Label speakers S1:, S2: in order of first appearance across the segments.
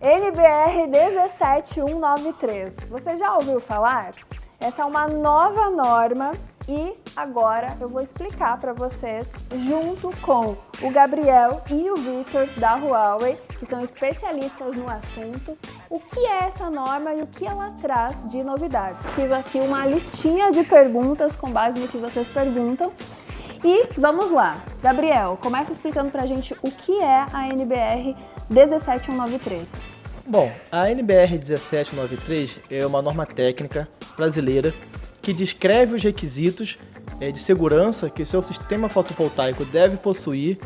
S1: NBR 17193. Você já ouviu falar? Essa é uma nova norma e agora eu vou explicar para vocês, junto com o Gabriel e o Vitor da Huawei, que são especialistas no assunto, o que é essa norma e o que ela traz de novidades. Fiz aqui uma listinha de perguntas com base no que vocês perguntam. E vamos lá, Gabriel, começa explicando pra gente o que é a NBR 17193.
S2: Bom, a NBR 17193 é uma norma técnica brasileira que descreve os requisitos de segurança que o seu sistema fotovoltaico deve possuir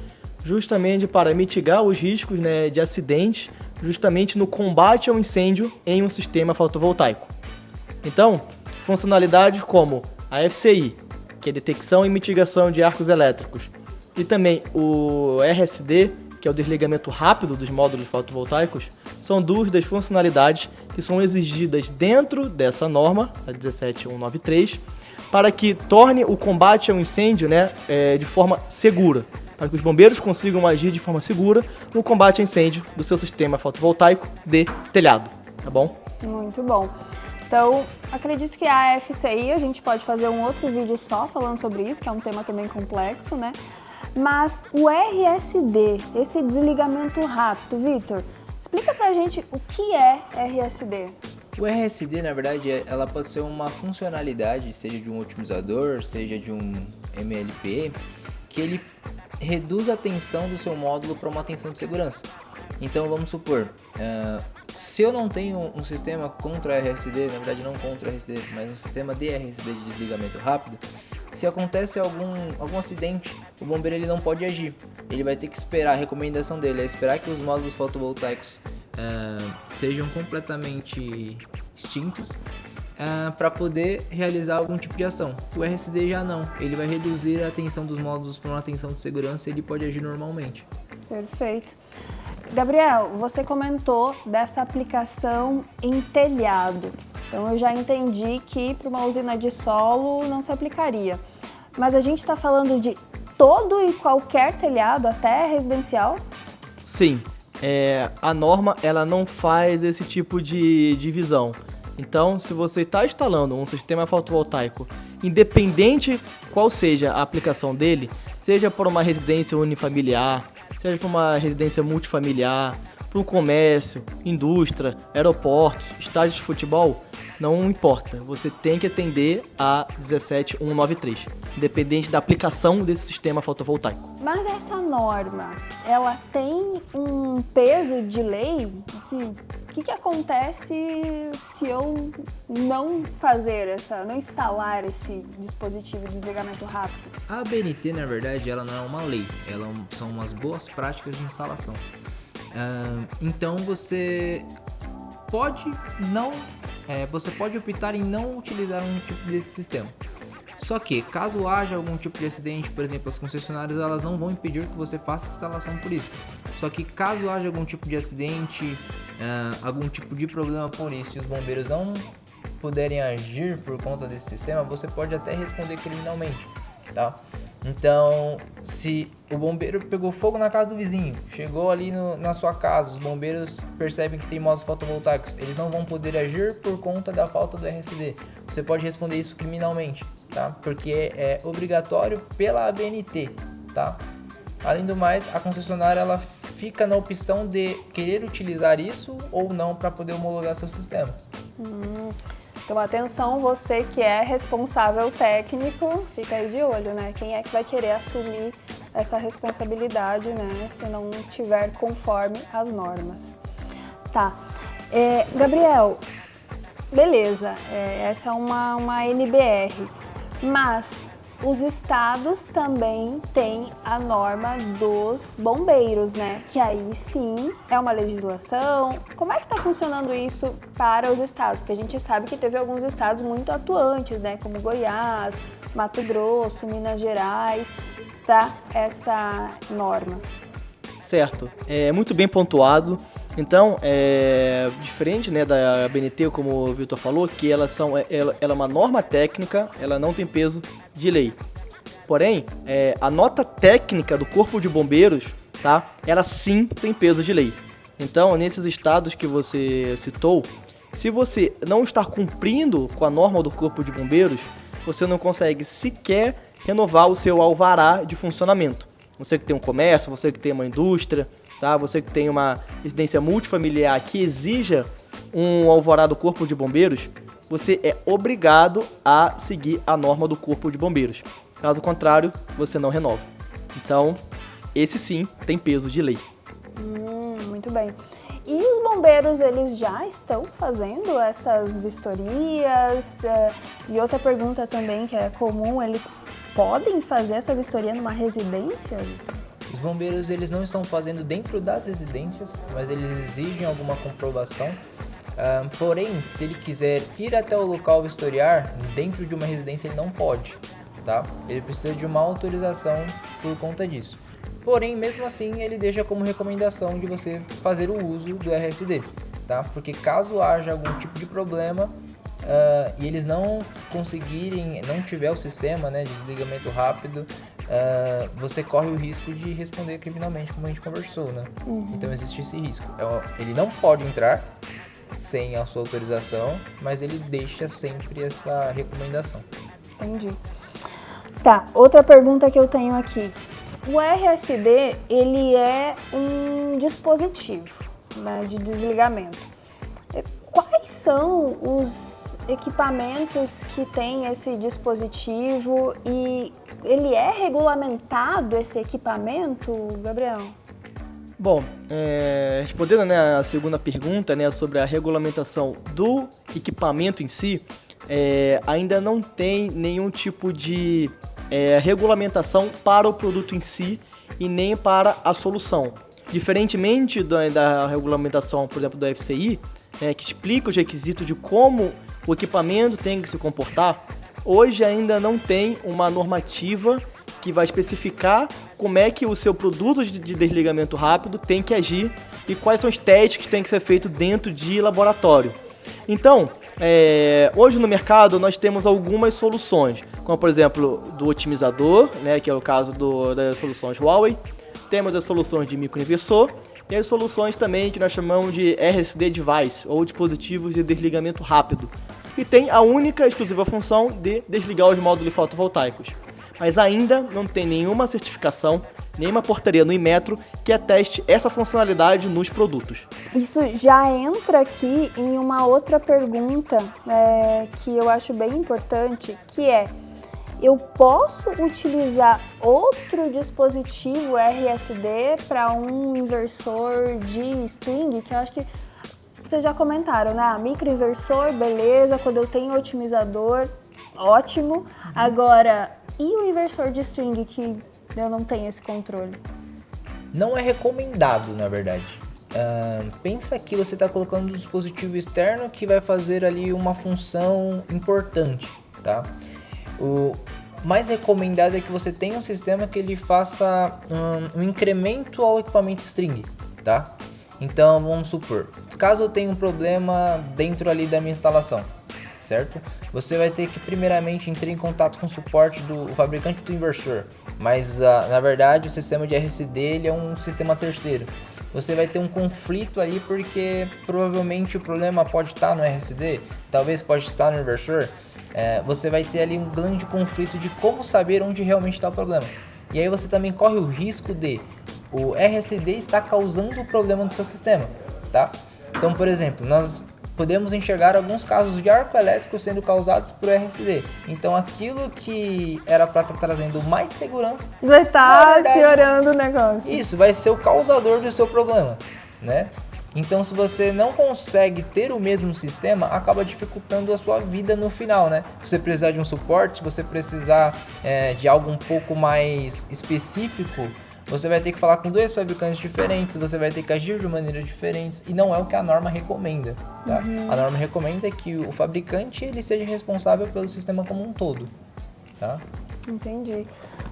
S2: justamente para mitigar os riscos de acidentes, justamente no combate ao incêndio em um sistema fotovoltaico. Então, funcionalidades como a FCI, que é detecção e mitigação de arcos elétricos, e também o RSD, que é o desligamento rápido dos módulos fotovoltaicos, são duas das funcionalidades que são exigidas dentro dessa norma, a 17193, para que torne o combate ao incêndio de forma segura, para que os bombeiros consigam agir de forma segura no combate ao incêndio do seu sistema fotovoltaico de telhado, tá bom?
S1: Muito bom. Então, acredito que a FCI a gente pode fazer um outro vídeo só falando sobre isso, que é um tema também complexo, né? Mas o RSD, esse desligamento rápido, Vitor, explica pra gente o que é RSD.
S3: O RSD, na verdade, ela pode ser uma funcionalidade, seja de um otimizador, seja de um MLP, que ele reduz a tensão do seu módulo para uma tensão de segurança. Então, vamos supor, se eu não tenho um sistema contra RSD, na verdade não contra RSD, mas um sistema de RSD de desligamento rápido, se acontece algum acidente, o bombeiro ele não pode agir. Ele vai ter que esperar, a recomendação dele é esperar que os módulos fotovoltaicos sejam completamente extintos para poder realizar algum tipo de ação. O RSD já não, ele vai reduzir a tensão dos módulos para uma tensão de segurança e ele pode agir normalmente.
S1: Perfeito. Gabriel, você comentou dessa aplicação em telhado. Então eu já entendi que para uma usina de solo não se aplicaria. Mas a gente está falando de todo e qualquer telhado, até residencial?
S2: Sim, a norma ela não faz esse tipo de divisão. Então, se você está instalando um sistema fotovoltaico, independente qual seja a aplicação dele, seja por uma residência unifamiliar, seja por uma residência multifamiliar, para um comércio, indústria, aeroportos, estádios de futebol, não importa, você tem que atender a 17193, independente da aplicação desse sistema fotovoltaico.
S1: Mas essa norma, ela tem um peso de lei? Assim, o que acontece se eu não não instalar esse dispositivo de desligamento rápido?
S3: A ABNT, na verdade, ela não é uma lei, são umas boas práticas de instalação. Então você pode optar em não utilizar um tipo desse sistema. Só que, caso haja algum tipo de acidente, por exemplo, as concessionárias elas não vão impedir que você faça instalação por isso. Só que caso haja algum tipo de acidente, algum tipo de problema por isso e os bombeiros não puderem agir por conta desse sistema, você pode até responder criminalmente, tá? Então, se o bombeiro pegou fogo na casa do vizinho, chegou ali na sua casa, os bombeiros percebem que tem módulos fotovoltaicos, eles não vão poder agir por conta da falta do RSD. Você pode responder isso criminalmente, tá? Porque é obrigatório pela ABNT, tá? Além do mais, a concessionária ela fica na opção de querer utilizar isso ou não para poder homologar seu sistema.
S1: Então, atenção, você que é responsável técnico, fica aí de olho, né? Quem é que vai querer assumir essa responsabilidade, né? Se não tiver conforme as normas. Tá. Gabriel, beleza, essa é uma NBR, mas os estados também têm a norma dos bombeiros, né? Que aí sim é uma legislação. Como é que está funcionando isso para os estados? Porque a gente sabe que teve alguns estados muito atuantes, né? Como Goiás, Mato Grosso, Minas Gerais, para essa norma.
S2: Certo, muito bem pontuado. Então, diferente da ABNT, como o Vitor falou, que ela é uma norma técnica, ela não tem peso de lei. Porém, a nota técnica do Corpo de Bombeiros, tá? Ela sim tem peso de lei. Então, nesses estados que você citou, se você não está cumprindo com a norma do Corpo de Bombeiros, você não consegue sequer renovar o seu alvará de funcionamento. Você que tem um comércio, você que tem uma indústria, tá? Você que tem uma residência multifamiliar que exija um alvará do Corpo de Bombeiros, você é obrigado a seguir a norma do Corpo de Bombeiros. Caso contrário, você não renova. Então, esse sim tem peso de lei.
S1: Muito bem. E os bombeiros, eles já estão fazendo essas vistorias? E outra pergunta também que é comum, eles podem fazer essa vistoria numa residência?
S3: Os bombeiros, eles não estão fazendo dentro das residências, mas eles exigem alguma comprovação. Porém, se ele quiser ir até o local vistoriar, dentro de uma residência ele não pode, tá? Ele precisa de uma autorização por conta disso. Porém, mesmo assim, ele deixa como recomendação de você fazer o uso do RSD, tá? Porque caso haja algum tipo de problema e eles não conseguirem, não tiver o sistema, né, de desligamento rápido, você corre o risco de responder criminalmente, como a gente conversou, né? Então existe esse risco. Ele não pode entrar sem a sua autorização, mas ele deixa sempre essa recomendação.
S1: Entendi. Tá, outra pergunta que eu tenho aqui. O RSD, ele é um dispositivo, né, de desligamento. Quais são os equipamentos que tem esse dispositivo e ele é regulamentado, esse equipamento, Gabriel?
S2: Bom, respondendo, né, a segunda pergunta, né, sobre a regulamentação do equipamento em si, ainda não tem nenhum tipo de regulamentação para o produto em si e nem para a solução. Diferentemente da regulamentação, por exemplo, do FCI, que explica os requisitos de como o equipamento tem que se comportar, hoje ainda não tem uma normativa que vai especificar como é que o seu produto de desligamento rápido tem que agir e quais são os testes que tem que ser feitos dentro de laboratório. Então, hoje no mercado nós temos algumas soluções, como por exemplo do otimizador, né, que é o caso das soluções Huawei, temos as soluções de microinversor e as soluções também que nós chamamos de RSD Device, ou dispositivos de desligamento rápido, que tem a única e exclusiva função de desligar os módulos fotovoltaicos. Mas ainda não tem nenhuma certificação, nenhuma portaria no Inmetro que ateste essa funcionalidade nos produtos.
S1: Isso já entra aqui em uma outra pergunta que eu acho bem importante, que é: eu posso utilizar outro dispositivo RSD para um inversor de string, que eu acho que vocês já comentaram, né? Microinversor, beleza, quando eu tenho otimizador, ótimo. Agora, e o inversor de string que eu não tenho esse controle?
S3: Não é recomendado, na verdade. Pensa que você está colocando um dispositivo externo que vai fazer ali uma função importante, tá? O mais recomendado é que você tenha um sistema que ele faça um incremento ao equipamento string, tá? Então, vamos supor, caso eu tenha um problema dentro ali da minha instalação, certo? Você vai ter que primeiramente entrar em contato com o suporte do fabricante do inversor, mas na verdade o sistema de RSD ele é um sistema terceiro. Você vai ter um conflito aí porque provavelmente o problema pode estar no RSD, talvez pode estar no inversor. Você vai ter ali um grande conflito de como saber onde realmente está o problema. E aí você também corre o risco de o RSD estar causando o problema do seu sistema, tá? Então, por exemplo, nós podemos enxergar alguns casos de arco elétrico sendo causados por RSD. Então, aquilo que era para estar trazendo mais segurança
S1: vai estar piorando o negócio.
S3: Isso vai ser o causador do seu problema, né? Então, se você não consegue ter o mesmo sistema, acaba dificultando a sua vida no final, né? Se você precisar de um suporte, se você precisar de algo um pouco mais específico, você vai ter que falar com 2 fabricantes diferentes, você vai ter que agir de maneiras diferentes, e não é o que a norma recomenda, tá? A norma recomenda que o fabricante ele seja responsável pelo sistema como um todo, tá?
S1: Entendi.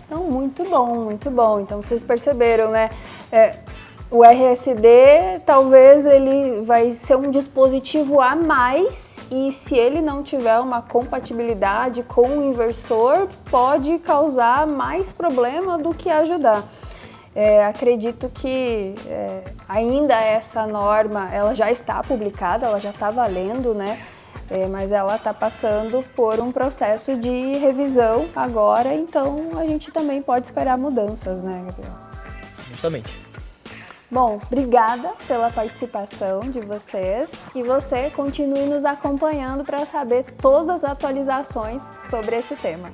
S1: Então, muito bom, muito bom. Então, vocês perceberam, né? O RSD, talvez ele vai ser um dispositivo a mais e se ele não tiver uma compatibilidade com o inversor, pode causar mais problema do que ajudar. Acredito que ainda essa norma, ela já está publicada, ela já está valendo, né? Mas ela está passando por um processo de revisão agora, então a gente também pode esperar mudanças, né, Gabriel?
S2: Justamente.
S1: Bom, obrigada pela participação de vocês e você continue nos acompanhando para saber todas as atualizações sobre esse tema.